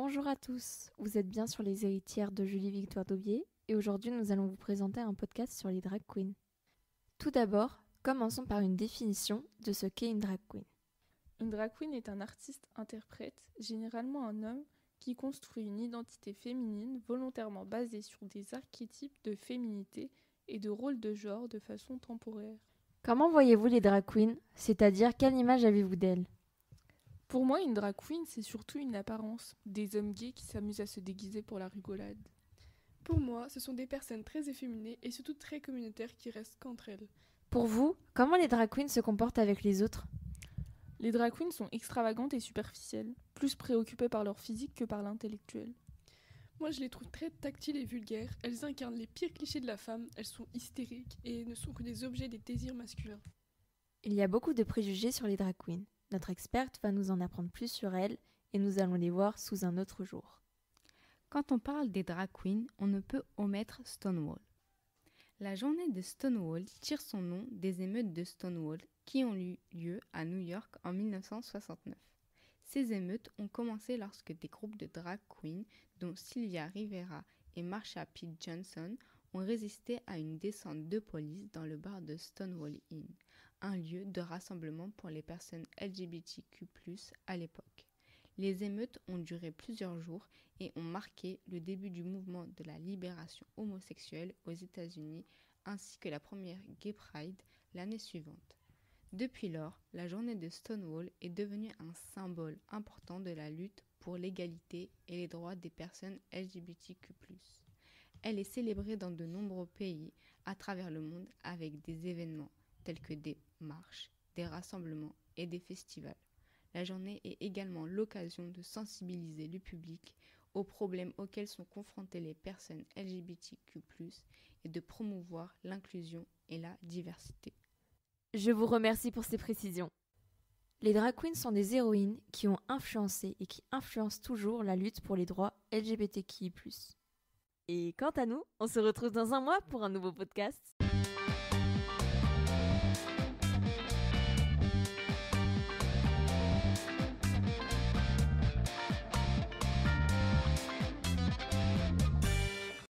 Bonjour à tous, vous êtes bien sur Les Héritières de Julie Victoire Daubier et aujourd'hui nous allons vous présenter un podcast sur les drag queens. Tout d'abord, commençons par une définition de ce qu'est une drag queen. Une drag queen est un artiste-interprète, généralement un homme, qui construit une identité féminine volontairement basée sur des archétypes de féminité et de rôles de genre de façon temporaire. Comment voyez-vous les drag queens, c'est-à-dire quelle image avez-vous d'elles ? Pour moi, une drag queen, c'est surtout une apparence, des hommes gays qui s'amusent à se déguiser pour la rigolade. Pour moi, ce sont des personnes très efféminées et surtout très communautaires qui restent qu'entre elles. Pour vous, comment les drag queens se comportent avec les autres ? Les drag queens sont extravagantes et superficielles, plus préoccupées par leur physique que par l'intellectuel. Moi, je les trouve très tactiles et vulgaires. Elles incarnent les pires clichés de la femme, elles sont hystériques et ne sont que des objets des désirs masculins. Il y a beaucoup de préjugés sur les drag queens. Notre experte va nous en apprendre plus sur elles et nous allons les voir sous un autre jour. Quand on parle des drag queens, on ne peut omettre Stonewall. La journée de Stonewall tire son nom des émeutes de Stonewall qui ont eu lieu à New York en 1969. Ces émeutes ont commencé lorsque des groupes de drag queens, dont Sylvia Rivera et Marsha P. Johnson, ont résisté à une descente de police dans le bar de Stonewall Inn, un lieu de rassemblement pour les personnes LGBTQ+, à l'époque. Les émeutes ont duré plusieurs jours et ont marqué le début du mouvement de la libération homosexuelle aux États-Unis ainsi que la première Gay Pride l'année suivante. Depuis lors, la journée de Stonewall est devenue un symbole important de la lutte pour l'égalité et les droits des personnes LGBTQ+. Elle est célébrée dans de nombreux pays à travers le monde avec des événements tels que des marches, des rassemblements et des festivals. La journée est également l'occasion de sensibiliser le public aux problèmes auxquels sont confrontées les personnes LGBTQ+, et de promouvoir l'inclusion et la diversité. Je vous remercie pour ces précisions. Les drag queens sont des héroïnes qui ont influencé et qui influencent toujours la lutte pour les droits LGBTQI+. Et quant à nous, on se retrouve dans un mois pour un nouveau podcast.